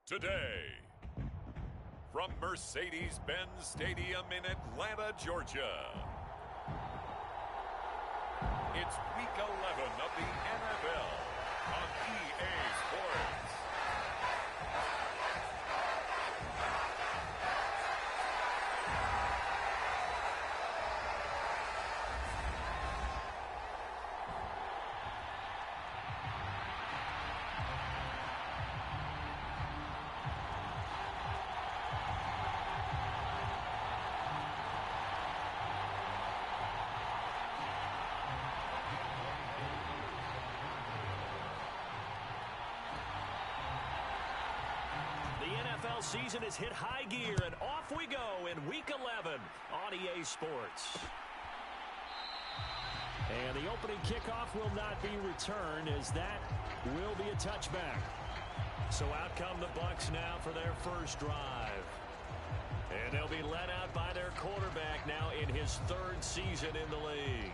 today. From Mercedes-Benz Stadium in Atlanta, Georgia, it's Week 11 of the NFL on EA Sports. NFL season has hit high gear, and off we go in Week 11 on EA Sports. And the opening kickoff will not be returned, as that will be a touchback. So out come the Bucs now for their first drive. And they'll be led out by their quarterback now in his third season in the league.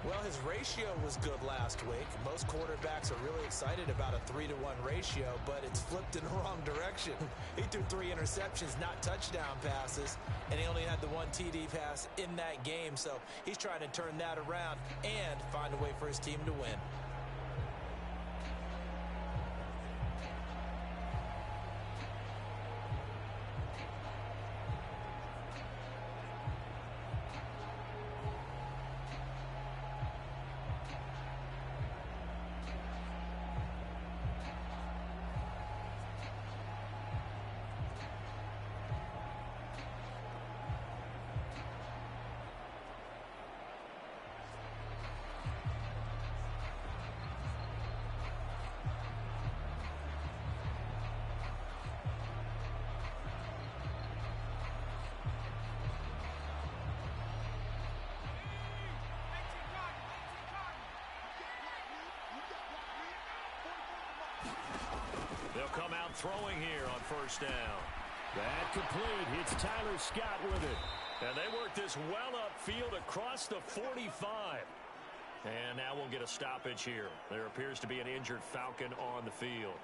Well, his ratio was good last week. Most quarterbacks are really excited about a 3-to-1 ratio, but it's flipped in the wrong direction. He threw 3 interceptions, not touchdown passes, and he only had the 1 TD pass in that game. So he's trying to turn that around and find a way for his team to win. They'll come out throwing here on first down. That complete. It's Tyler Scott with it. And they work this well upfield across the 45. And now we'll get a stoppage here. There appears to be an injured Falcon on the field.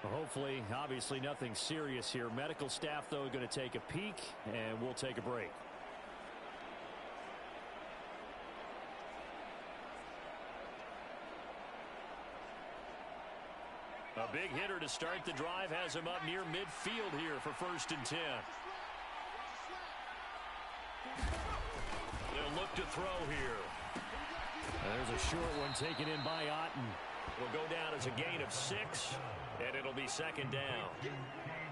Well, hopefully, obviously nothing serious here. Medical staff, though, going to take a peek, and we'll take a break. A big hitter to start the drive has him up near midfield here for 1st and 10. They'll look to throw here. There's a short one taken in by Otten. Will go down as a gain of 6, and it'll be 2nd down.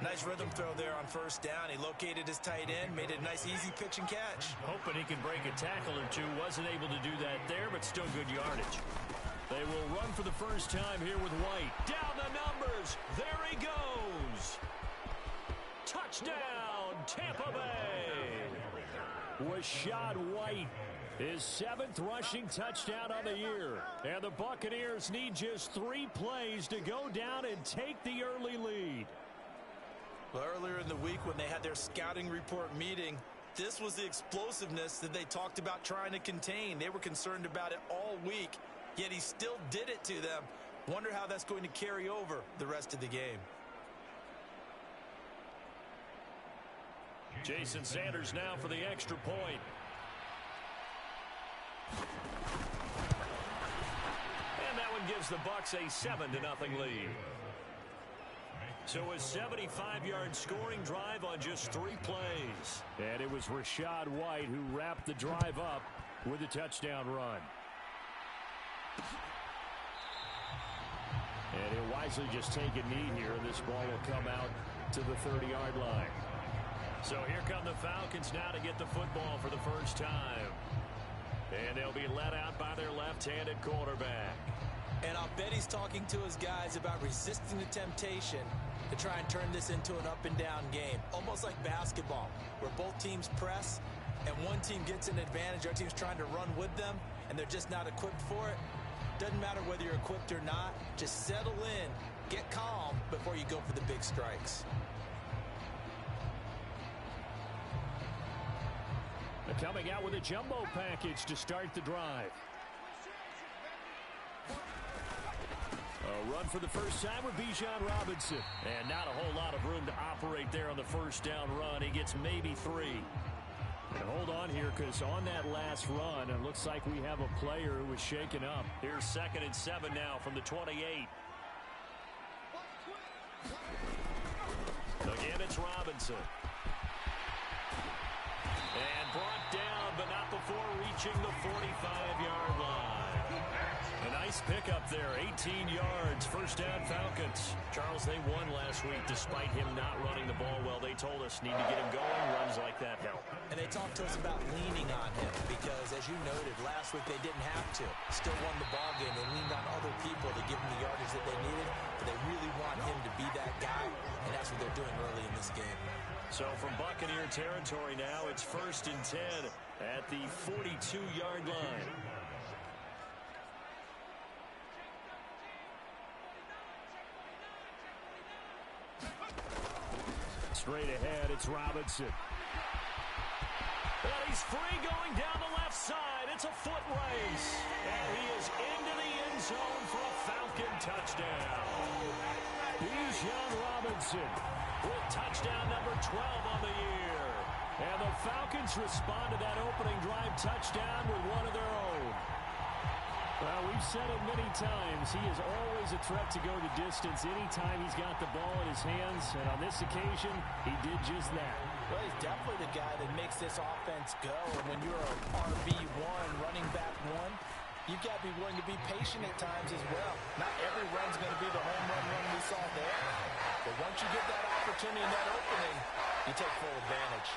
Nice rhythm throw there on first down. He located his tight end, made it a nice easy pitch and catch. Hoping he can break a tackle or two. Wasn't able to do that there, but still good yardage. They will run for the first time here with White. Down the numbers. There he goes. Touchdown, Tampa Bay. Rashad White, his 7th rushing touchdown of the year. And the Buccaneers need just 3 plays to go down and take the early lead. Well, earlier in the week when they had their scouting report meeting, this was the explosiveness that they talked about trying to contain. They were concerned about it all week. Yet he still did it to them. Wonder how that's going to carry over the rest of the game. Jason Sanders now for the extra point. And that one gives the Bucs a 7-0 lead. So a 75-yard scoring drive on just 3 plays. And it was Rashad White who wrapped the drive up with a touchdown run. And he'll wisely just take a knee here, and this ball will come out to the 30-yard line. So here come the Falcons now to get the football for the first time. And they'll be led out by their left-handed quarterback. And I'll bet he's talking to his guys about resisting the temptation to try and turn this into an up-and-down game. Almost like basketball, where both teams press, and one team gets an advantage, our team's trying to run with them, and they're just not equipped for it. Doesn't matter whether you're equipped or not. Just settle in, get calm before you go for the big strikes. They're coming out with a jumbo package to start the drive. A run for the first time with Bijan Robinson. And not a whole lot of room to operate there on the first down run. He gets maybe 3. And hold on here, because on that last run, it looks like we have a player who was shaken up. Here's 2nd and 7 now from the 28. Again, it's Robinson. And brought down, but not before reaching the 45-yard line. A nice pickup there, 18 yards, first down Falcons. Charles, they won last week despite him not running the ball well. They told us need to get him going, runs like that help. And they talked to us about leaning on him because, as you noted, last week they didn't have to. Still won the ball game. They leaned on other people to give them the yardage that they needed, but they really want him to be that guy, and that's what they're doing early in this game. So from Buccaneer territory now, it's 1st and 10 at the 42-yard line. Straight ahead, it's Robinson. And he's free going down the left side. It's a foot race. And he is into the end zone for a Falcon touchdown. Bijan Robinson with touchdown number 12 on the year. And the Falcons respond to that opening drive touchdown with one of their own. Well, we've said it many times. He is always a threat to go the distance anytime he's got the ball in his hands. And on this occasion, he did just that. Well, he's definitely the guy that makes this offense go. And when you're a RB1, running back 1, you've got to be willing to be patient at times as well. Not every run's going to be the home run we saw there. But once you get that opportunity and that opening, you take full advantage.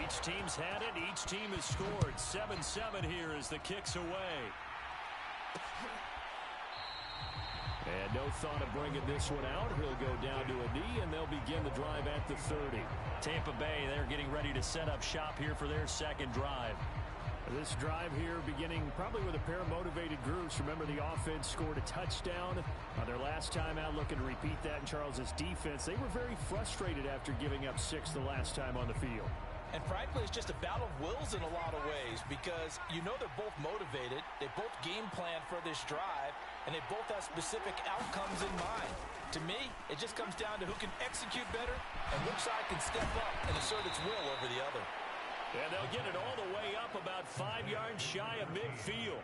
Each team's had it. Each team has scored. 7-7 here as the kick's away. And no thought of bringing this one out. He'll go down to a knee, and they'll begin the drive at the 30. Tampa Bay, they're getting ready to set up shop here for their second drive. This drive here beginning probably with a pair of motivated groups. Remember, the offense scored a touchdown on their last time out, looking to repeat that in Charles's defense. They were very frustrated after giving up 6 the last time on the field. And frankly, it's just a battle of wills in a lot of ways because you know they're both motivated. They both game plan for this drive, and they both have specific outcomes in mind. To me, it just comes down to who can execute better and which side can step up and assert its will over the other. And they'll get it all the way up about 5 yards shy of midfield.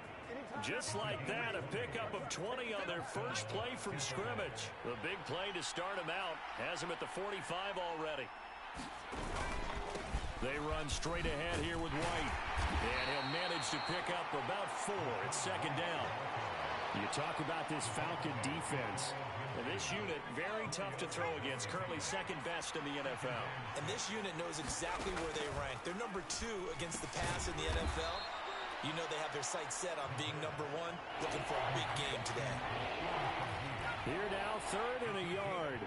Just like that, a pickup of 20 on their first play from scrimmage. The big play to start them out has them at the 45 already. They run straight ahead here with White. And he'll manage to pick up about 4. It's second down. You talk about this Falcon defense. And this unit, very tough to throw against. Currently second best in the NFL. And this unit knows exactly where they rank. They're number 2 against the pass in the NFL. You know they have their sights set on being number 1, looking for a big game today. Here now, 3rd and a yard.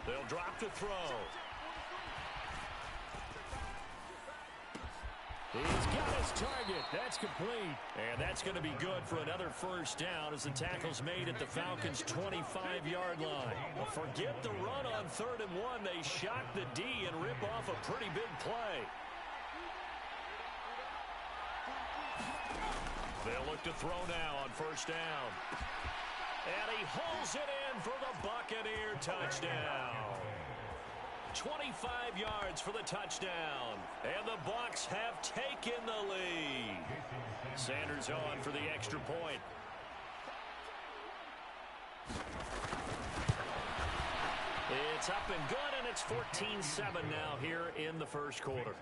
They'll drop to throw. He's got his target. That's complete. And that's going to be good for another first down as the tackle's made at the Falcons' 25-yard line. Well, forget the run on 3rd and 1. They shock the D and rip off a pretty big play. They'll look to throw now on first down. And he hauls it in for the Buccaneer touchdown. 25 yards for the touchdown. And the Bucs have taken the lead. Sanders on for the extra point. It's up and good, and it's 14-7 now here in the first quarter.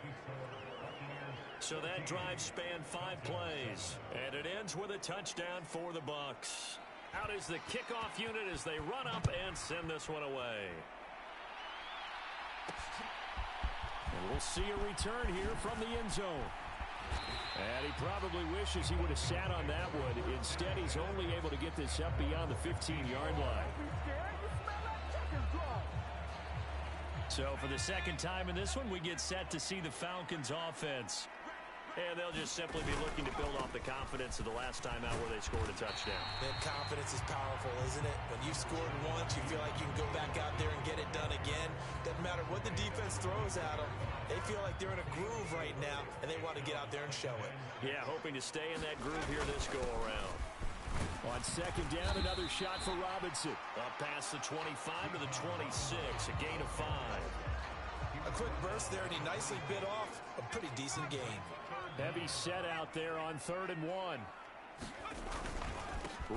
So that drive spanned 5 plays, and it ends with a touchdown for the Bucs. Out is the kickoff unit as they run up and send this one away. And we'll see a return here from the end zone. And he probably wishes he would have sat on that one. Instead, he's only able to get this up beyond the 15-yard line. So for the second time in this one, we get set to see the Falcons offense. And they'll just simply be looking to build off the confidence of the last time out where they scored a touchdown. That confidence is powerful, isn't it? When you've scored once, you feel like you can go back out there and get it done again. Doesn't matter what the defense throws at them. They feel like they're in a groove right now, and they want to get out there and show it. Yeah, hoping to stay in that groove here this go-around. On second down, another shot for Robinson. Up past the 25 to the 26, a gain of 5. A quick burst there, and he nicely bit off a pretty decent gain. Heavy set out there on 3rd and 1.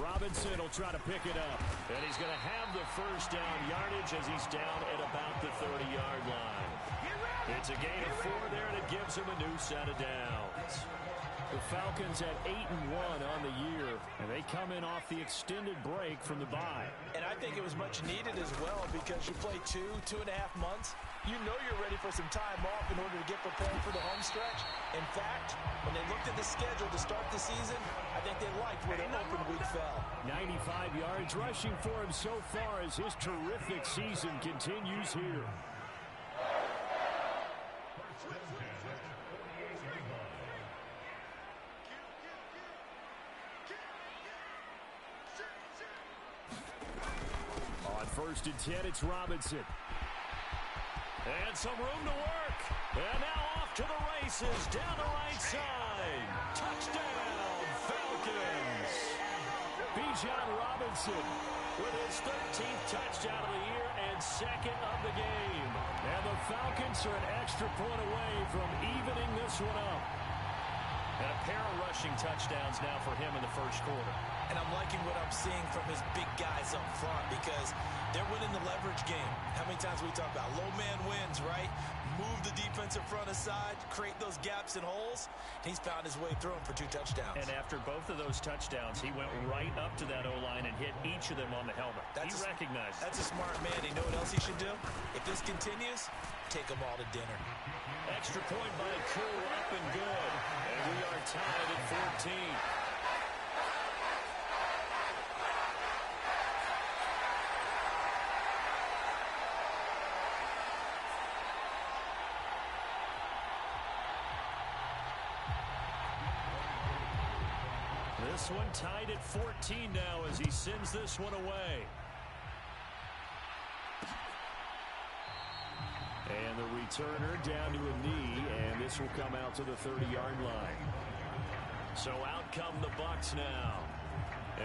Robinson will try to pick it up. And he's going to have the first down yardage as he's down at about the 30-yard line. It's a gain of 4 there, and it gives him a new set of downs. The Falcons at 8-1 on the year, and they come in off the extended break from the bye. And I think it was much needed as well because you play 2.5 months. You know you're ready for some time off in order to get prepared for the home stretch. In fact, when they looked at the schedule to start the season, I think they liked where their open week fell. 95 yards rushing for him so far as his terrific season continues here. On 1st and 10, it's Robinson. And some room to work. And now off to the races down the right side. Touchdown, Falcons. Bijan Robinson with his 13th touchdown of the year and 2nd of the game. And the Falcons are an extra point away from evening this one up. And a pair of rushing touchdowns now for him in the first quarter. And I'm liking what I'm seeing from his big guys up front because they're winning the leverage game. How many times we talk about low man wins, right? Move the defensive front aside, create those gaps and holes. He's found his way through them for 2 touchdowns. And after both of those touchdowns, he went right up to that O-line and hit each of them on the helmet. He recognized it. That's a smart man. You know what else he should do? If this continues, take them all to dinner. Extra point by Koo, up and good. And we are tied at 14. This one tied at 14 now as he sends this one away. And the returner down to a knee, and this will come out to the 30-yard line. So out come the Bucs now.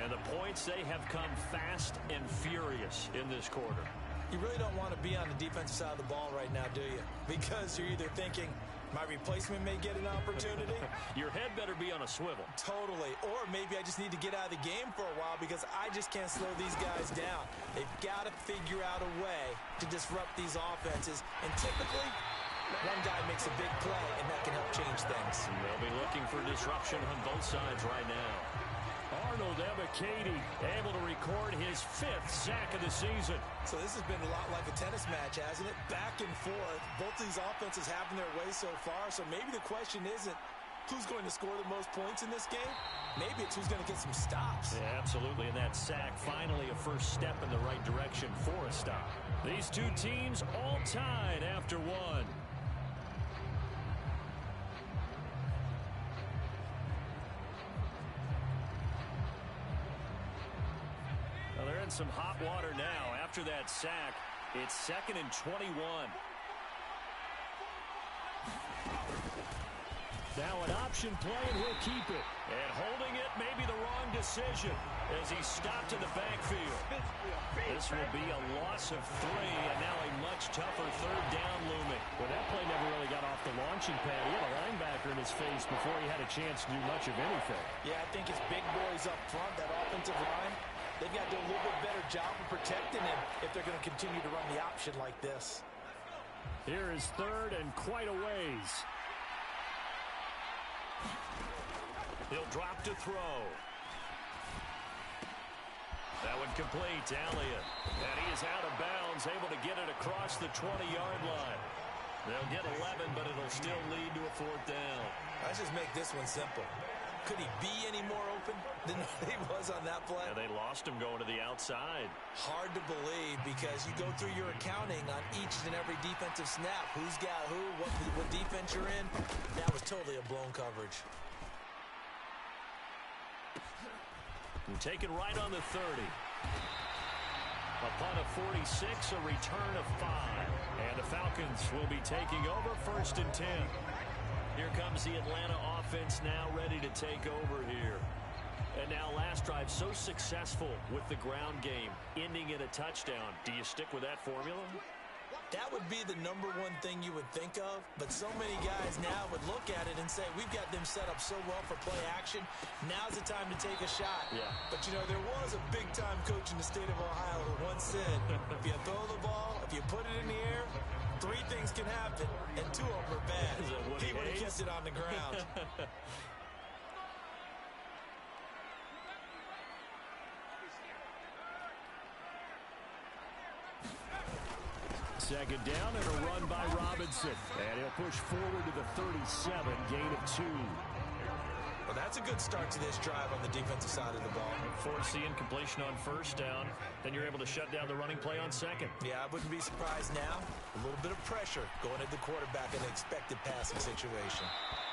And the points, they have come fast and furious in this quarter. You really don't want to be on the defensive side of the ball right now, do you? Because you're either thinking, my replacement may get an opportunity. Your head better be on a swivel. Totally. Or maybe I just need to get out of the game for a while because I just can't slow these guys down. They've got to figure out a way to disrupt these offenses. And typically, one guy makes a big play, and that can help change things. And they'll be looking for disruption on both sides right now. Arnold Ebiketie able to record his 5th sack of the season. So this has been a lot like a tennis match, hasn't it? Back and forth. Both these offenses having their way so far. So maybe the question isn't who's going to score the most points in this game. Maybe it's who's going to get some stops. Yeah, absolutely. And that sack, finally a first step in the right direction for a stop. These two teams all tied after one. They're in some hot water now. After that sack, it's 2nd and 21. Now an option play, and he'll keep it. And holding it may be the wrong decision as he stopped in the backfield. This will be a loss of 3, and now a much tougher 3rd down looming. Well, that play never really got off the launching pad. He had a linebacker in his face before he had a chance to do much of anything. Yeah, I think it's big boys up front, that offensive line. They've got to do a little bit better job of protecting him if they're going to continue to run the option like this. Here is 3rd and quite a ways. He'll drop to throw. That one complete to Elliott. And he is out of bounds, able to get it across the 20-yard line. They'll get 11, but it'll still lead to a 4th down. Let's just make this one simple. Could he be any more open than he was on that play? Yeah, they lost him going to the outside. Hard to believe because you go through your accounting on each and every defensive snap. Who's got who, what defense you're in. That was totally a blown coverage. And taken right on the 30. Upon a 46, a return of 5. And the Falcons will be taking over 1st and 10. Here comes the Atlanta offense now ready to take over here. And now last drive so successful with the ground game, ending in a touchdown. Do you stick with that formula? That would be the #1 thing you would think of, but so many guys now would look at it and say, we've got them set up so well for play action. Now's the time to take a shot. Yeah. But, you know, there was a big-time coach in the state of Ohio who once said, if you throw the ball, if you put it in the air, 3 things can happen, and 2 of them are bad. He would have kept it on the ground. Second down and a run by Robinson. And he'll push forward to the 37, gain of 2. Well, that's a good start to this drive on the defensive side of the ball. Force the incompletion on 1st down. Then you're able to shut down the running play on 2nd. Yeah, I wouldn't be surprised now. A little bit of pressure going at the quarterback in an expected passing situation.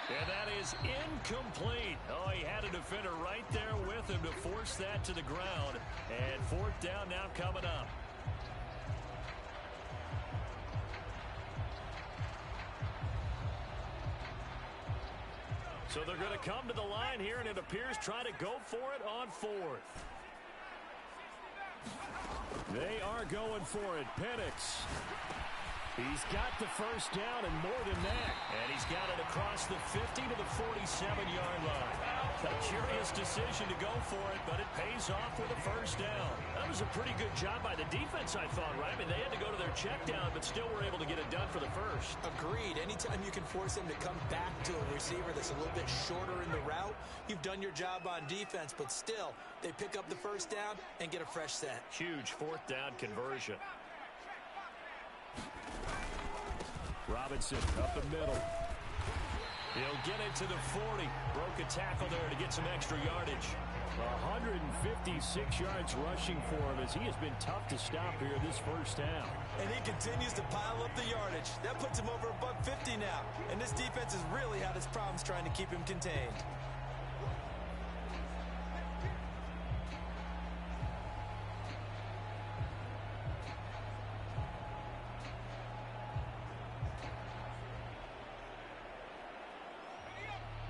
And that is incomplete. Oh, he had a defender right there with him to force that to the ground. And 4th down now coming up. So they're going to come to the line here, and it appears try to go for it on 4th. They are going for it. Penix. He's got the 1st down and more than that. And he's got it across the 50 to the 47-yard line. A curious decision to go for it, but it pays off with a 1st down. That was a pretty good job by the defense, I thought, right? I mean, they had to go to their check down, but still were able to get it done for the 1st. Agreed. Anytime you can force him to come back to a receiver that's a little bit shorter in the route, you've done your job on defense, but still, they pick up the 1st down and get a fresh set. Huge 4th down conversion. Robinson up the middle. He'll get it to the 40. Broke a tackle there to get some extra yardage. 156 yards rushing for him as he has been tough to stop here this 1st down. And he continues to pile up the yardage. That puts him over $150 now. And this defense has really had its problems trying to keep him contained.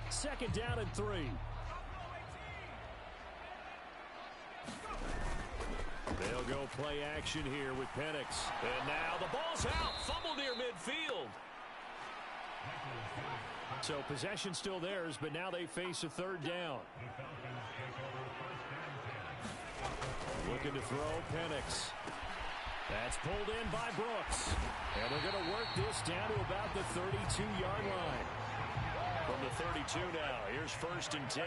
Second down and 3. They'll go play action here with Penix. And now the ball's out. Fumble near midfield. So possession still theirs, but now they face a 3rd down. Looking to throw Penix. That's pulled in by Brooks. And they're going to work this down to about the 32-yard line. From the 32 now, here's 1st and 10.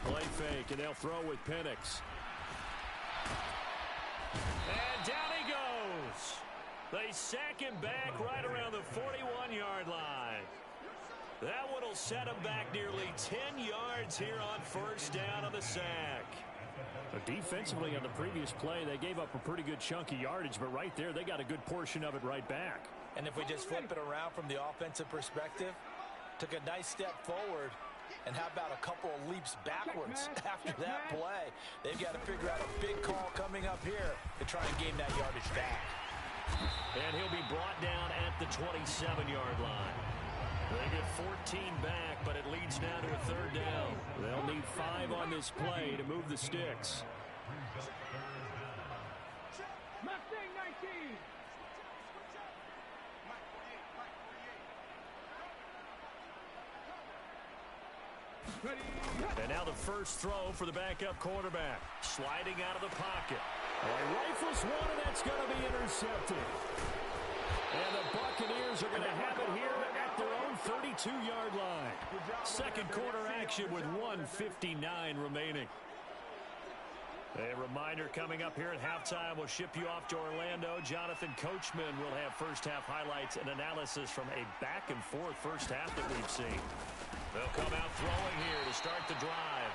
Play fake, and they'll throw with Penix. And down he goes. They sack him back right around the 41-yard line. That one will set him back nearly 10 yards here on 1st down on the sack. Defensively on the previous play, they gave up a pretty good chunk of yardage, but right there, they got a good portion of it right back. And if we just flip it around from the offensive perspective, took a nice step forward, and how about a couple of leaps backwards after that play? They've got to figure out a big call coming up here to try and gain that yardage back. And he'll be brought down at the 27-yard line. They get 14 back, but it leads now to a 3rd down. They'll need 5 on this play to move the sticks. And now the first throw for the backup quarterback. Sliding out of the pocket. Rifles one, and that's going to be intercepted. And the Buccaneers are going to have it here at their own 32-yard line. Second quarter action with 1:59 remaining. A reminder coming up here at halftime. We'll ship you off to Orlando. Jonathan Coachman will have first-half highlights and analysis from a back-and-forth first half that we've seen. They'll come out throwing here to start the drive.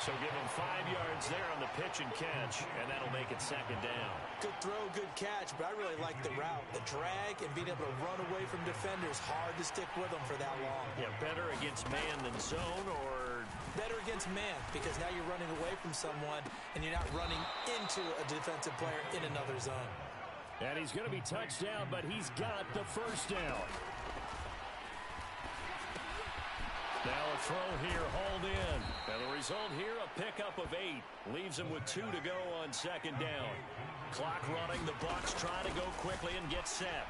So give them 5 yards there on the pitch and catch, and that'll make it second down. Good throw, good catch, but I really like the route. The drag and being able to run away from defenders, hard to stick with them for that long. Yeah, better against man than zone, or better against man, because now you're running away from someone and you're not running into a defensive player in another zone. And he's going to be touched down, but he's got the first down. Now a throw here, hauled in. And the result here, a pickup of 8. Leaves him with 2 to go on second down. Clock running, the Bucs trying to go quickly and get set.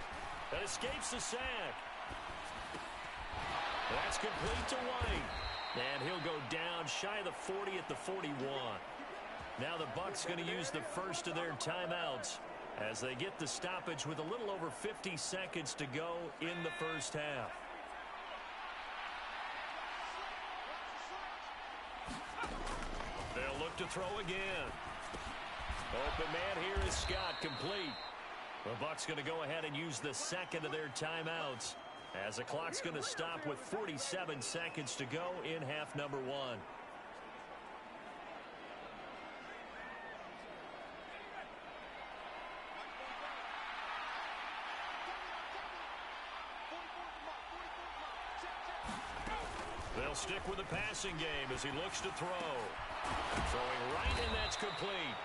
That escapes the sack. That's complete to White. And he'll go down shy of the 40 at the 41. Now the Bucs going to use the first of their timeouts as they get the stoppage with a little over 50 seconds to go in the first half. They'll look to throw again. Open man here is Scott, complete. The Bucs going to go ahead and use the second of their timeouts as the clock's going to stop with 47 seconds to go in half number 1. They'll stick with the passing game as he looks to throw. Throwing right, and that's complete.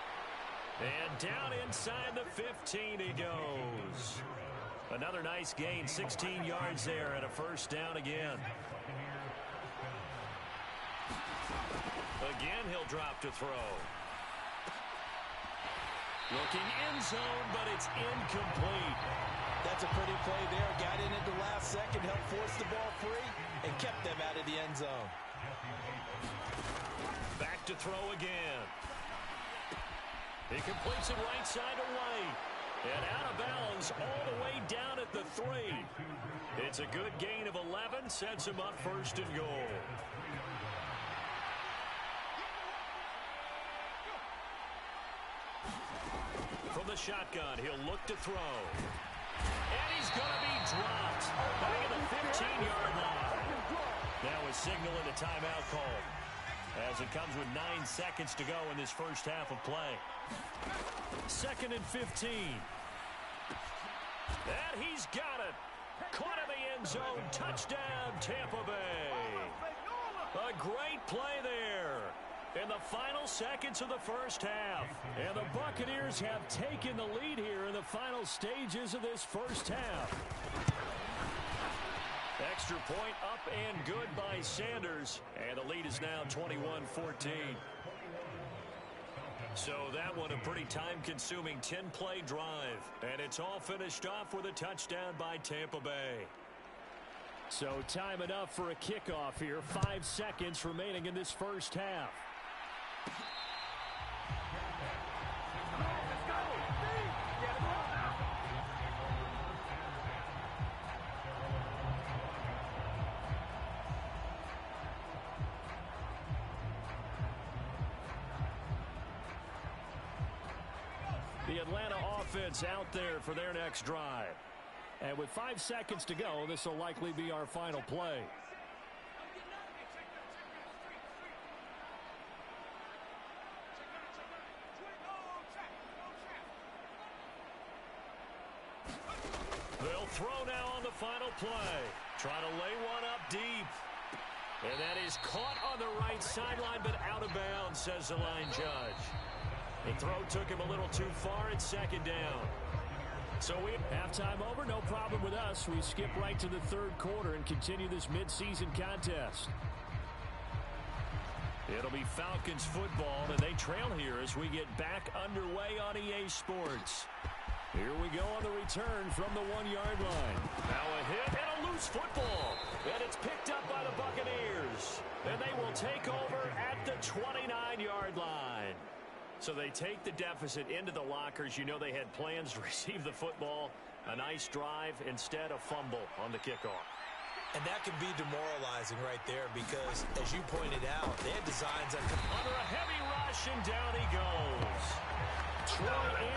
And down inside the 15 he goes. Another nice gain, 16 yards there, and a first down again. Again, he'll drop to throw. Looking end zone, but it's incomplete. That's a pretty play there. Got in at the last second, helped force the ball free, and kept them out of the end zone. Back to throw again. He completes it right side to White. And out of bounds all the way down at the 3. It's a good gain of 11, sets him up first and goal. From the shotgun, he'll look to throw. And he's going to be dropped back at the 15-yard line. Now a signal and a timeout call as it comes with 9 seconds to go in this first half of play. Second and 15. And he's got it. Caught in the end zone. Touchdown, Tampa Bay. A great play there in the final seconds of the first half. And the Buccaneers have taken the lead here in the final stages of this first half. Extra point up and good by Sanders. And the lead is now 21-14. So that one a pretty time-consuming 10-play drive. And it's all finished off with a touchdown by Tampa Bay. So time enough for a kickoff here. 5 seconds remaining in this first half. The Atlanta offense out there for their next drive. And with 5 seconds to go, this will likely be our final play. They'll throw now on the final play. Trying to lay one up deep. And that is caught on the right sideline, but out of bounds, says the line judge. The throw took him a little too far. It's second down. So we halftime over, no problem with us. We skip right to the third quarter and continue this midseason contest. It'll be Falcons football, and they trail here as we get back underway on EA Sports. Here we go on the return from the 1-yard line. Now a hit and a loose football. And it's picked up by the Buccaneers. And they will take over at the 29-yard line. So they take the deficit into the lockers. You know they had plans to receive the football. A nice drive, instead a fumble on the kickoff. And that can be demoralizing right there because, as you pointed out, they had designs on... Under a heavy rush, rush, and down he goes. Troy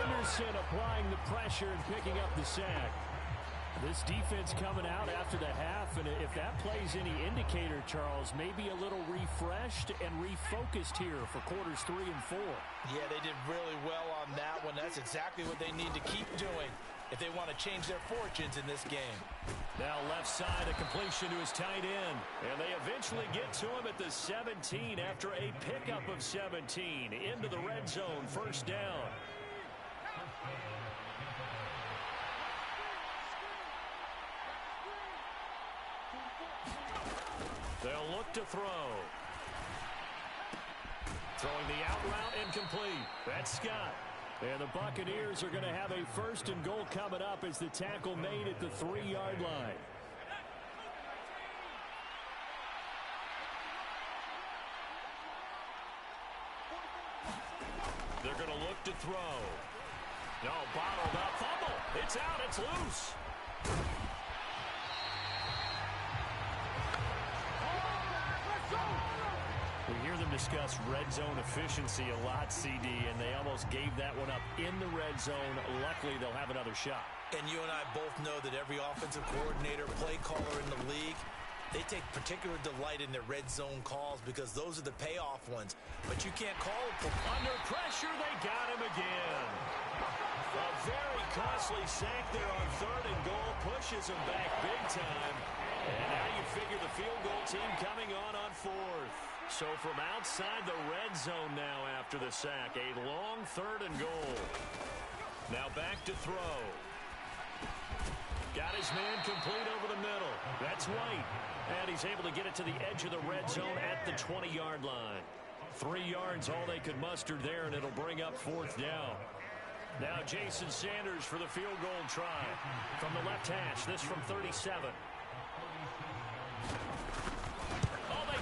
Anderson applying the pressure and picking up the sack. This defense coming out after the half, and if that plays any indicator, Charles, maybe a little refreshed and refocused here for quarters 3 and 4. Yeah, they did really well on that one. That's exactly what they need to keep doing if they want to change their fortunes in this game. Now left side, a completion to his tight end. And they eventually get to him at the 17 after a pickup of 17 into the red zone, first down. They'll look to throw. Throwing the out route incomplete. That's Scott. And the Buccaneers are going to have a first and goal coming up as the tackle made at the 3-yard line. They're going to look to throw. No, bottled up. Fumble. It's out. It's loose. We hear them discuss red zone efficiency a lot, CD, and they almost gave that one up in the red zone. Luckily, they'll have another shot. And you and I both know that every offensive coordinator, play caller in the league, they take particular delight in their red zone calls because those are the payoff ones. But you can't call it. Under pressure, they got him again. A very costly sack there on 3rd and goal. Pushes him back big time. And now you figure the field goal team coming on 4th. So from outside the red zone now after the sack, a long 3rd and goal. Now back to throw. Got his man complete over the middle. That's White. And he's able to get it to the edge of the red zone at the 20-yard line. 3 yards, all they could muster there, and it'll bring up 4th down. Now Jason Sanders for the field goal try. From the left hash, this from 37.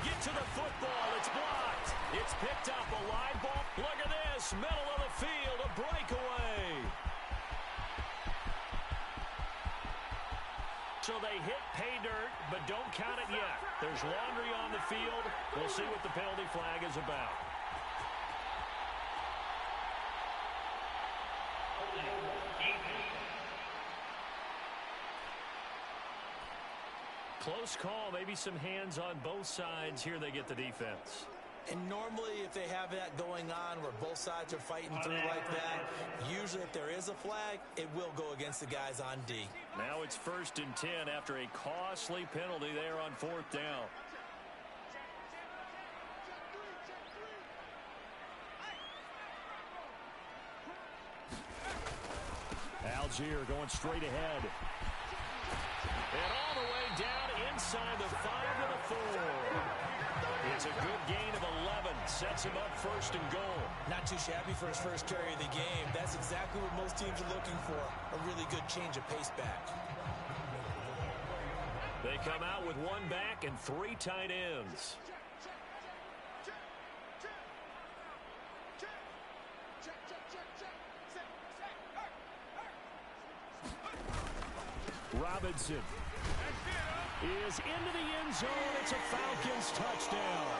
Get to the football. It's blocked. It's picked up. A live ball. Look at this. Middle of the field. A breakaway. So they hit pay dirt, but don't count it yet. There's laundry on the field. We'll see what the penalty flag is about. Close call, maybe some hands on both sides. Here they get the defense. And normally if they have that going on where both sides are fighting through like that, usually if there is a flag, it will go against the guys on D. Now it's 1st and 10 after a costly penalty there on 4th down. Algier going straight ahead. And all the way down inside the 5 to the 4. It's a good gain of 11. Sets him up 1st and goal. Not too shabby for his first carry of the game. That's exactly what most teams are looking for. A really good change of pace back. They come out with 1 back and 3 tight ends. Robinson is into the end zone. It's a Falcons touchdown.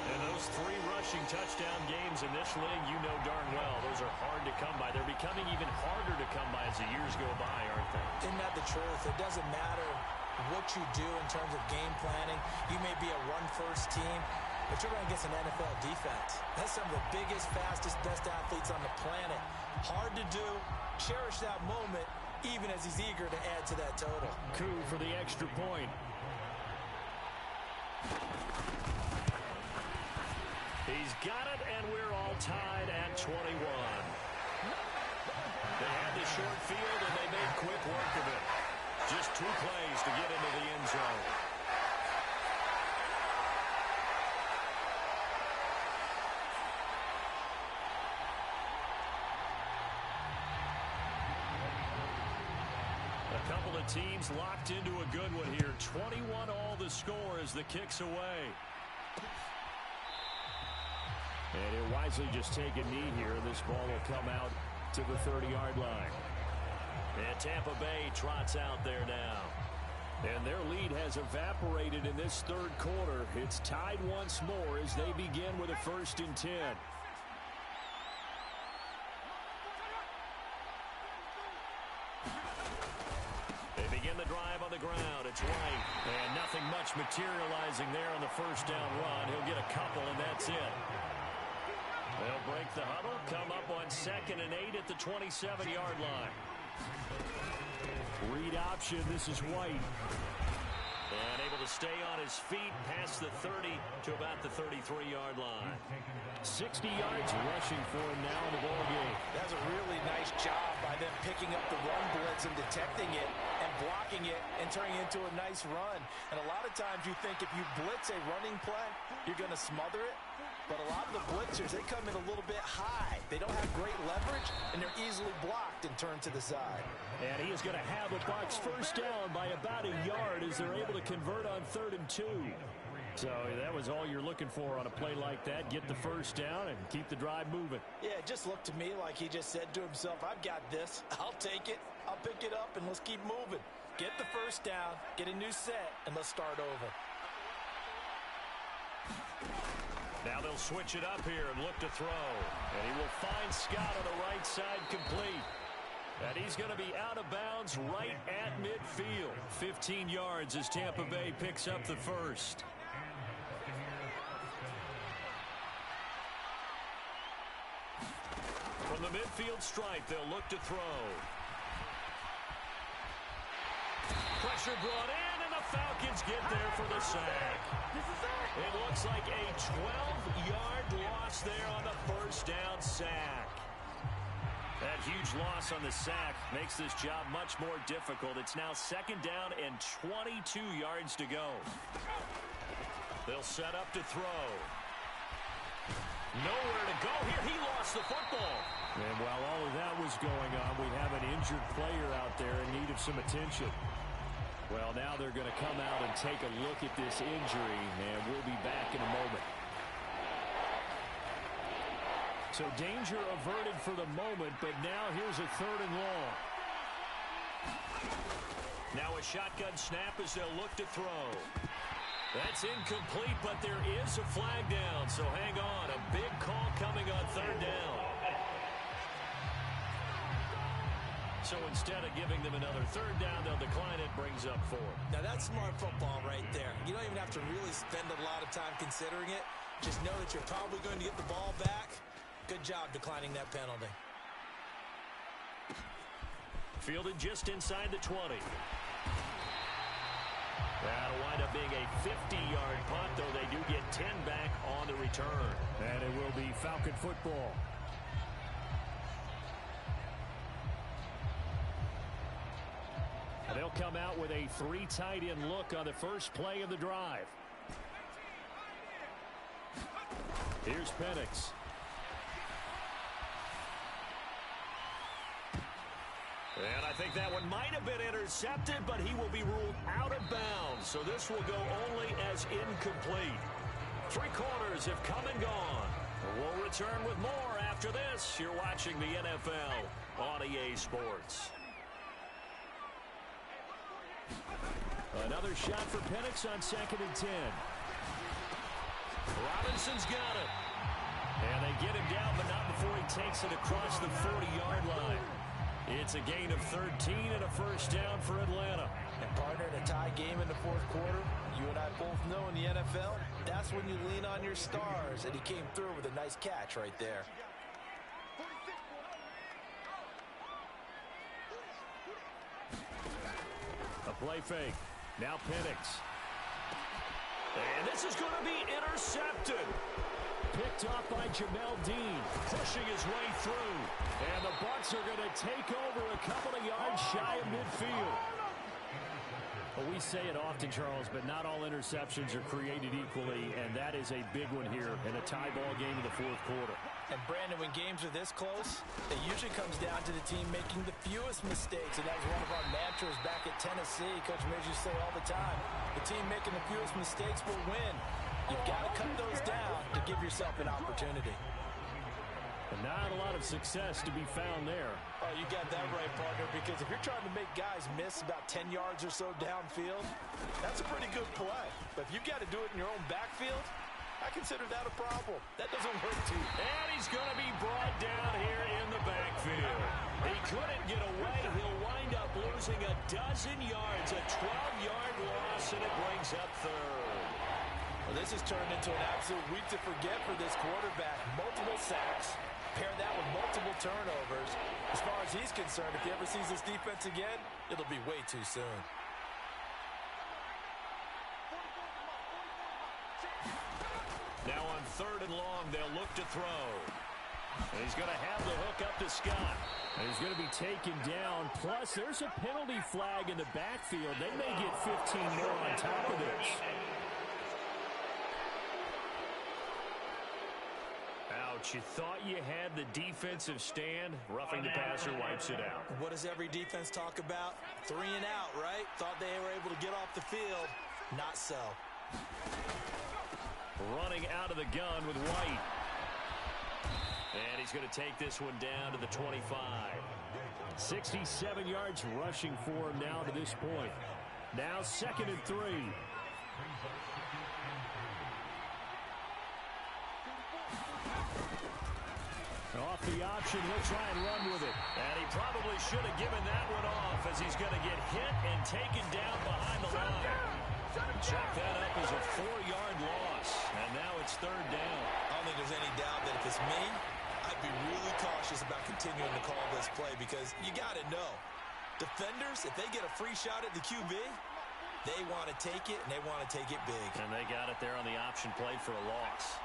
And those 3 rushing touchdown games in this league, you know darn well, those are hard to come by. They're becoming even harder to come by as the years go by, aren't they? Isn't that the truth? It doesn't matter what you do in terms of game planning. You may be a run-first team, but you're going against an NFL defense. That's some of the biggest, fastest, best athletes on the planet. Hard to do. Cherish that moment, even as he's eager to add to that total. Coup for the extra point. He's got it, and we're all tied at 21. They had the short field, and they made quick work of it. Just 2 plays to get into the end zone. A couple of teams locked into a good one here. 21 all the score as the kick's away. And he'll wisely just take a knee here. This ball will come out to the 30-yard line. And Tampa Bay trots out there now. And their lead has evaporated in this third quarter. It's tied once more as they begin with a 1st and 10. They begin the drive on the ground. It's White. And nothing much materializing there on the 1st down run. He'll get a couple, and that's it. They'll break the huddle, come up on 2nd and 8 at the 27-yard line. Read option. This is White. And able to stay on his feet past the 30 to about the 33-yard line. 60 yards rushing for him now in the ballgame. That's a really nice job by them picking up the run blitz and detecting it and blocking it and turning it into a nice run. And a lot of times you think if you blitz a running play, you're going to smother it. But a lot of the blitzers, they come in a little bit high. They don't have great leverage, and they're easily blocked and turned to the side. And he is going to have the Bucs 1st down by about a yard as they're able to convert on 3rd and 2. So that was all you're looking for on a play like that. Get the 1st down and keep the drive moving. Yeah, it just looked to me like he just said to himself, I've got this. I'll take it. I'll pick it up, and let's keep moving. Get the 1st down, get a new set, and let's start over. Now they'll switch it up here and look to throw. And he will find Scott on the right side complete. And he's going to be out of bounds right at midfield. 15 yards as Tampa Bay picks up the 1st. From the midfield stripe, they'll look to throw. Pressure brought in, and the Falcons get there for the sack. It looks like a 12-yard loss there on the 1st down sack. That huge loss on the sack makes this job much more difficult. It's now 2nd down and 22 yards to go. They'll set up to throw. Nowhere to go here. He lost the football. And while all of that was going on, we have an injured player out there in need of some attention. Well, now they're going to come out and take a look at this injury, and we'll be back in a moment. So danger averted for the moment, but now here's a 3rd and long. Now a shotgun snap as they'll look to throw. That's incomplete, but there is a flag down, so hang on. A big call coming on 3rd down. So instead of giving them another 3rd down, they'll decline it, brings up 4. Now that's smart football right there. You don't even have to really spend a lot of time considering it. Just know that you're probably going to get the ball back. Good job declining that penalty. Fielded just inside the 20. That'll wind up being a 50-yard punt, though they do get 10 back on the return. And it will be Falcon football. They'll come out with a 3 tight end look on the first play of the drive. Here's Penix. And I think that one might have been intercepted, but he will be ruled out of bounds. So this will go only as incomplete. 3 quarters have come and gone. We'll return with more after this. You're watching the NFL on EA Sports. Another shot for Penix on 2nd and 10. Robinson's got it. And they get him down, but not before he takes it across the 40-yard line. It's a gain of 13 and a 1st down for Atlanta. And partner, in a tie game in the 4th quarter, you and I both know in the NFL, that's when you lean on your stars. And he came through with a nice catch right there. A play fake. Now Penix. And this is going to be intercepted. Picked off by Jamel Dean. Pushing his way through. And the Bucs are going to take over a couple of yards shy of midfield. Well, we say it often, Charles, but not all interceptions are created equally, and that is a big one here in a tie ball game in the 4th quarter. And Brandon, when games are this close, it usually comes down to the team making the fewest mistakes, and that was one of our mantras back at Tennessee. Coach Mears used to say all the time, the team making the fewest mistakes will win. You've got to cut those down to give yourself an opportunity. And not a lot of success to be found there. Oh, you got that right, partner, because if you're trying to make guys miss about 10 yards or so downfield, that's a pretty good play. But if you've got to do it in your own backfield, I consider that a problem. That doesn't work too. And he's going to be brought down here in the backfield. He couldn't get away. He'll wind up losing a dozen yards, a 12-yard loss, and it brings up third. Well, this has turned into an absolute week to forget for this quarterback. Multiple sacks. Pair that with multiple turnovers. As far as he's concerned, if he ever sees this defense again, it'll be way too soon. Now on 3rd and long, they'll look to throw. And he's going to have the hook up to Scott. And he's going to be taken down. Plus, there's a penalty flag in the backfield. They may get 15 more on top of this. Ouch, you thought you had the defensive stand. Roughing the passer wipes it out. What does every defense talk about? 3 and out, right? Thought they were able to get off the field. Not so. Running out of the gun with White. And he's going to take this one down to the 25. 67 yards rushing for him now to this point. Now 2nd and 3. Off the option, he'll try and run with it. And he probably should have given that one off as he's going to get hit and taken down behind the line. Check that up as a 4-yard loss. And now it's 3rd down. I don't think there's any doubt that if it's me, I'd be really cautious about continuing to call this play because you got to know. Defenders, if they get a free shot at the QB, they want to take it, and they want to take it big. And they got it there on the option play for a loss.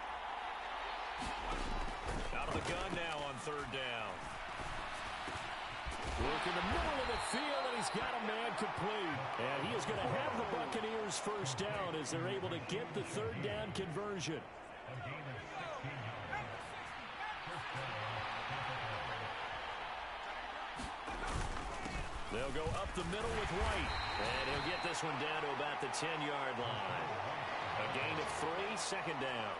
Out of the gun now on 3rd down. Look in the middle of the field, and he's got a man complete. And he is going to have the Buccaneers first down as they're able to get the 3rd down conversion. They'll go up the middle with White. And he'll get this one down to about the 10-yard line. A gain of 3, 2nd down.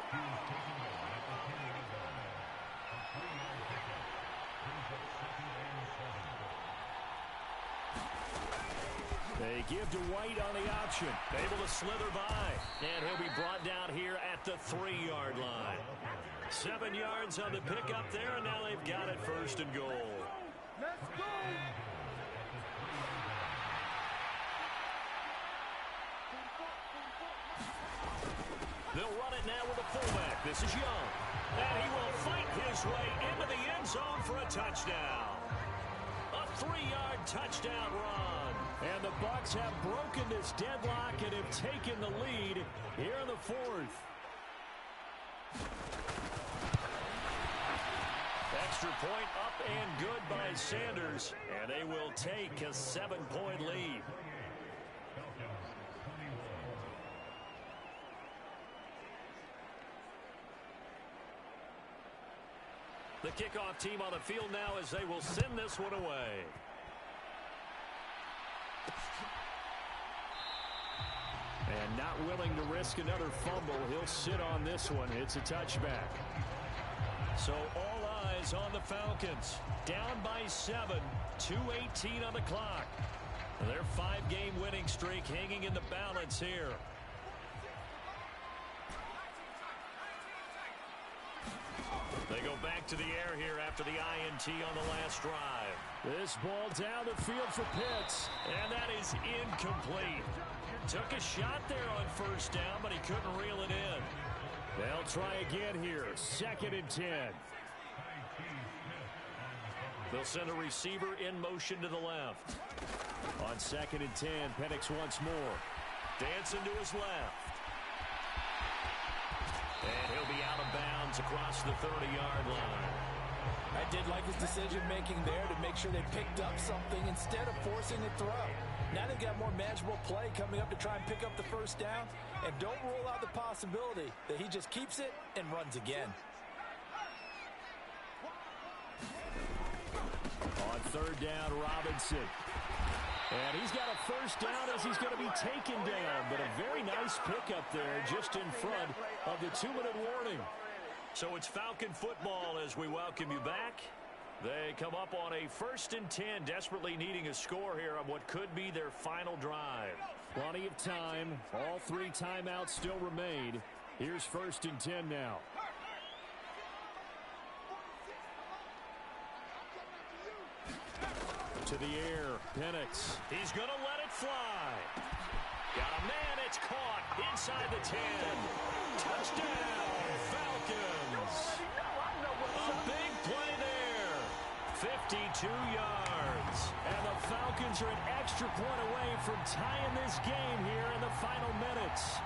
They give to White on the option. Able to slither by. And he'll be brought down here at the 3-yard line. 7 yards on the pickup there, and now they've got it 1st and goal. Let's go! They'll run it now with a fullback. This is Young. And he will fight his way into the end zone for a touchdown. A 3-yard touchdown run. And the Bucs have broken this deadlock and have taken the lead here in the 4th. Extra point up and good by Sanders. And they will take a 7-point lead. The kickoff team on the field now as they will send this one away. And not willing to risk another fumble, he'll sit on this one. It's a touchback. So all eyes on the Falcons. Down by 7, 2:18 on the clock. Their 5-game winning streak hanging in the balance here. They go back to the air here after the INT on the last drive. This ball down the field for Pitts. And that is incomplete. Took a shot there on 1st down, but he couldn't reel it in. They'll try again here. 2nd and 10. They'll send a receiver in motion to the left. On 2nd and 10, Penix once more. Dancing to his left. And he'll be out of bounds across the 30-yard line. I did like his decision-making there to make sure they picked up something instead of forcing a throw. Now they've got more manageable play coming up to try and pick up the 1st down. And don't rule out the possibility that he just keeps it and runs again. On 3rd down, Robinson. And he's got a 1st down as he's going to be taken down. But a very nice pickup there just in front of the 2-minute warning. So it's Falcon football as we welcome you back. They come up on a 1st and 10, desperately needing a score here on what could be their final drive. Plenty of time. All 3 timeouts still remain. Here's 1st and 10 now. To the air, Penix. He's going to let it fly. Got a man, it's caught inside the 10. Touchdown, Falcons. A big play there. 52 yards. And the Falcons are an extra point away from tying this game here in the final minutes.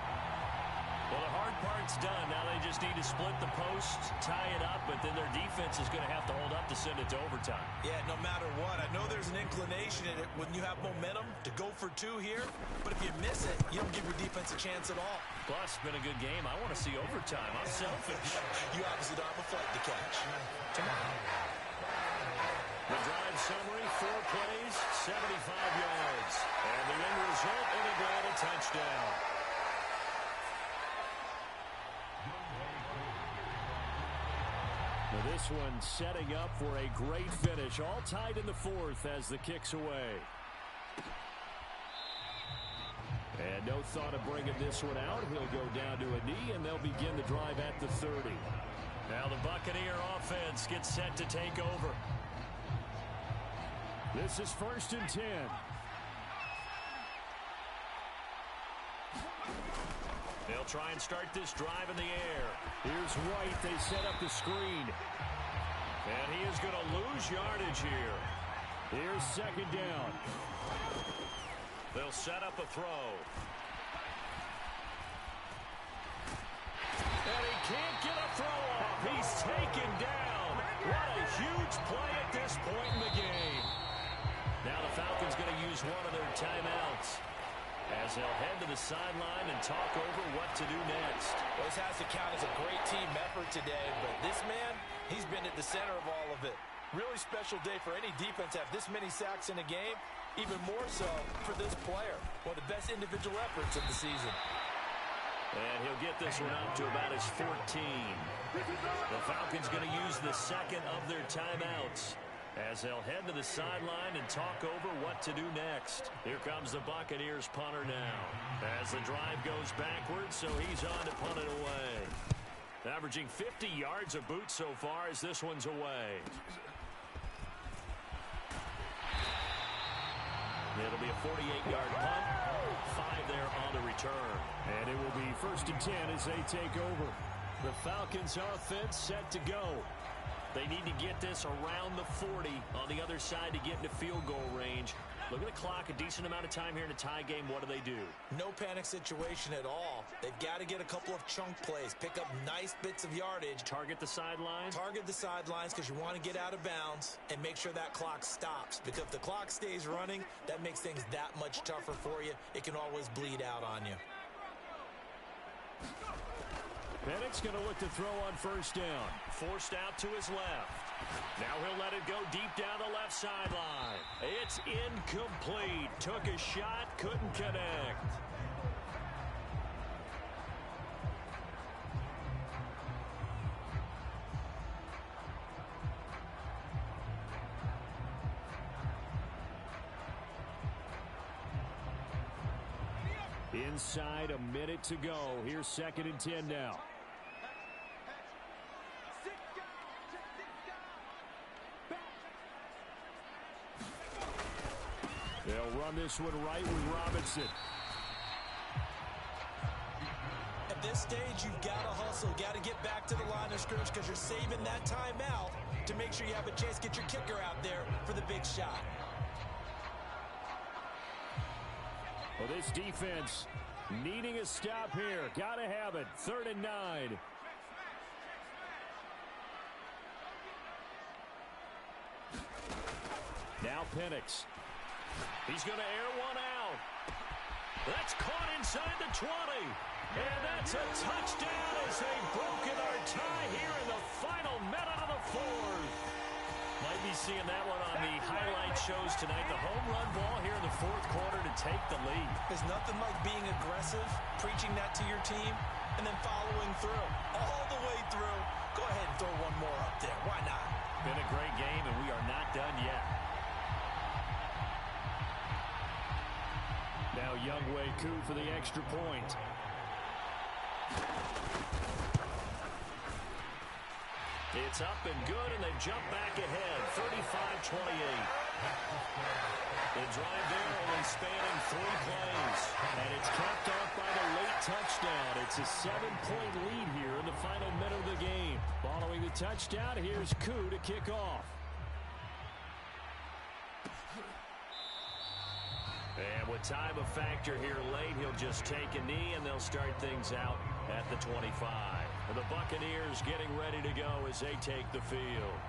Well, the hard part's done. Now they just need to split the post, tie it up, but then their defense is going to have to hold up to send it to overtime. Yeah, no matter what. I know there's an inclination in it when you have momentum to go for 2 here, but if you miss it, you don't give your defense a chance at all. Plus, it's been a good game. I want to see overtime. I'm selfish. You obviously don't have a flight to catch. Tomorrow. The drive summary, 4 plays, 75 yards. And the end result, an Atlanta touchdown. Now this one setting up for a great finish. All tied in the 4th as the kick's away. And no thought of bringing this one out. He'll go down to a knee, and they'll begin the drive at the 30. Now the Buccaneer offense gets set to take over. This is 1st and 10. They'll try and start this drive in the air. Here's White. They set up the screen. And he is going to lose yardage here. Here's 2nd down. They'll set up a throw. And he can't get a throw off. He's taken down. What a huge play at this point in the game. Now the Falcons going to use one of their timeouts as they'll head to the sideline and talk over what to do next. Well, this has to count as a great team effort today, but this man, he's been at the center of all of it. Really special day for any defense to have this many sacks in a game, even more so for this player. One of the best individual efforts of the season. And he'll get this one up to about his 14. The Falcons going to use the 2nd of their timeouts as they'll head to the sideline and talk over what to do next. Here comes the Buccaneers punter now as the drive goes backwards, so he's on to punt it away. Averaging 50 yards a boot so far as this one's away. It'll be a 48-yard punt. 5 there on the return. And it will be 1st and 10 as they take over. The Falcons offense set to go. They need to get this around the 40 on the other side to get into field goal range. Look at the clock, a decent amount of time here in a tie game. What do? No panic situation at all. They've got to get a couple of chunk plays, pick up nice bits of yardage. Target the sideline? Target the sidelines because you want to get out of bounds and make sure that clock stops. Because if the clock stays running, that makes things that much tougher for you. It can always bleed out on you. Penix going to look to throw on 1st down. Forced out to his left. Now he'll let it go deep down the left sideline. It's incomplete. Took a shot, couldn't connect. Inside a minute to go. Here's 2nd and 10 now. They'll run this one right with Robinson. At this stage, you've got to hustle. Got to get back to the line of scrimmage because you're saving that timeout to make sure you have a chance to get your kicker out there for the big shot. Well, this defense needing a stop here. Got to have it. 3rd and 9. Now Penix. He's going to air one out. That's caught inside the 20. And that's a touchdown as they've broken our tie here in the final minute of the 4th. Might be seeing that one on the highlight shows tonight. The home run ball here in the 4th quarter to take the lead. There's nothing like being aggressive, preaching that to your team, and then following through. All the way through. Go there. Why not? Been a great game, and we are not done yet. Now Younghoe Koo for the extra point. It's up and good, and they jump back ahead, 35-28. The drive there only spanning 3 plays. And it's capped off by the late touchdown. It's a 7-point lead here in the final minute of the game. Following the touchdown, here's Koo to kick off. And with time a factor here late, he'll just take a knee, and they'll start things out at the 25. And the Buccaneers getting ready to go as they take the field.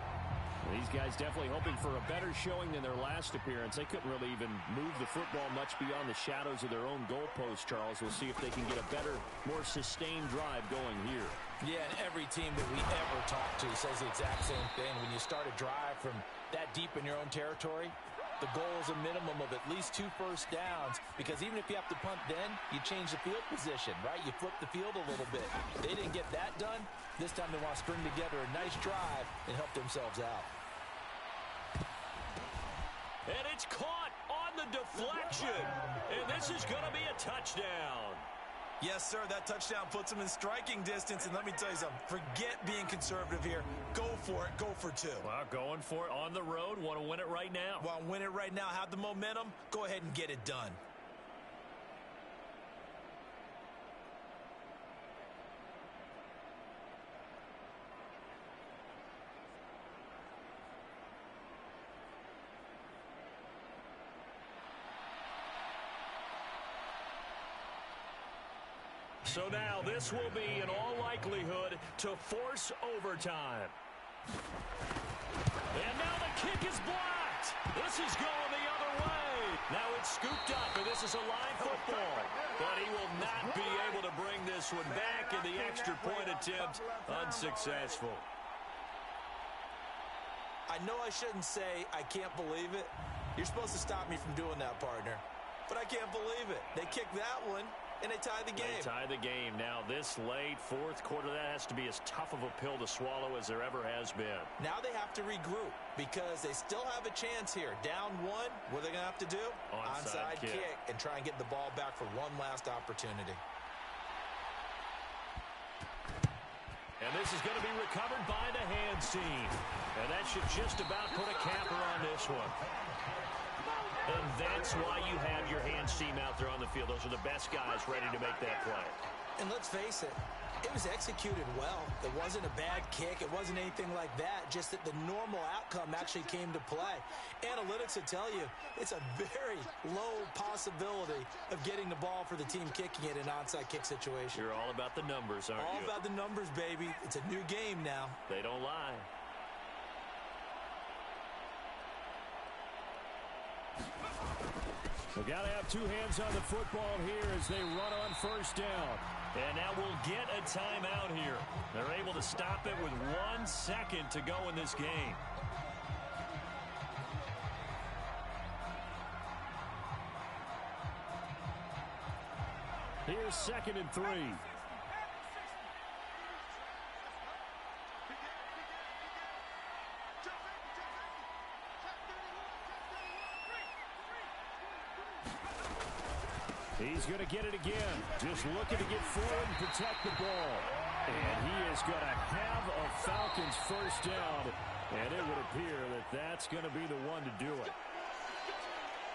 These guys definitely hoping for a better showing than their last appearance. They couldn't really even move the football much beyond the shadows of their own goalpost, Charles. We'll see if they can get a better, more sustained drive going here. Yeah, and every team that we ever talk to says the exact same thing. When you start a drive from that deep in your own territory, the goal is a minimum of at least 2 first downs, because even if you have to punt then, you change the field position, right? You flip the field a little bit. They didn't get that done. This time they want to string together a nice drive and help themselves out. And it's caught on the deflection. And this is going to be a touchdown. Yes, sir, that touchdown puts them in striking distance. And let me tell you something, forget being conservative here. Go for it, go for 2. Well, going for it on the road. Want to win it right now. Want to win it right now, have the momentum, go ahead and get it done. So now this will be, in all likelihood, to force overtime. And now the kick is blocked. This is going the other way. Now it's scooped up, and this is a live football. But he will not be able to bring this one back, and the extra point attempt unsuccessful. I know I shouldn't say I can't believe it. You're supposed to stop me from doing that, partner. But I can't believe it. They kicked that one, and they tied the game. They tie the game. Now this late, 4th quarter, that has to be as tough of a pill to swallow as there ever has been. Now they have to regroup because they still have a chance here. Down 1, what are they going to have to do? Onside kick and try and get the ball back for one last opportunity. And this is going to be recovered by the hands team. And that should just about put a capper on this one. And that's why you have your hands team out there on the field. Those are the best guys ready to make that play. And let's face it, it was executed well. It wasn't a bad kick. It wasn't anything like that. Just that the normal outcome actually came to play. Analytics will tell you it's a very low possibility of getting the ball for the team kicking it in an onside kick situation. You're all about the numbers, aren't you? All about the numbers, baby. It's a new game now. They don't lie. We've got to have 2 hands on the football here as they run on first down. And now we'll get a timeout here. They're able to stop it with 1 second to go in this game. Here's 2nd and 3. He's going to get it again. Just looking to get forward and protect the ball. And he is going to have a Falcons first down. And it would appear that that's going to be the one to do it.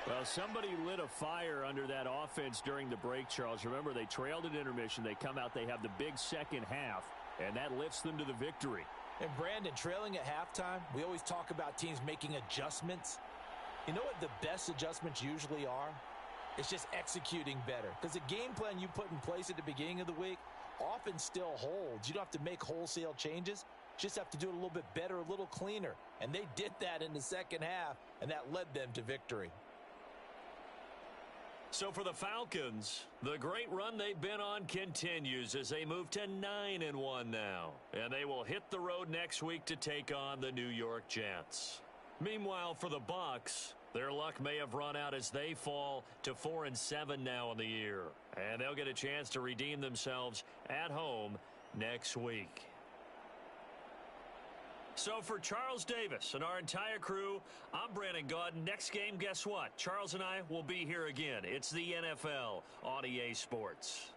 Well, somebody lit a fire under that offense during the break, Charles. Remember, they trailed at intermission. They come out, they have the big second half, and that lifts them to the victory. And Brandon, trailing at halftime, we always talk about teams making adjustments. You know what the best adjustments usually are? It's just executing better. Because the game plan you put in place at the beginning of the week often still holds. You don't have to make wholesale changes. Just have to do it a little bit better, a little cleaner. And they did that in the second half, and that led them to victory. So for the Falcons, the great run they've been on continues as they move to 9-1 now. And they will hit the road next week to take on the New York Jets. Meanwhile, for the Bucs, their luck may have run out as they fall to 4-7 now in the year. And they'll get a chance to redeem themselves at home next week. So for Charles Davis and our entire crew, I'm Brandon Gaudin. Next game, guess what? Charles and I will be here again. It's the NFL on EA Sports.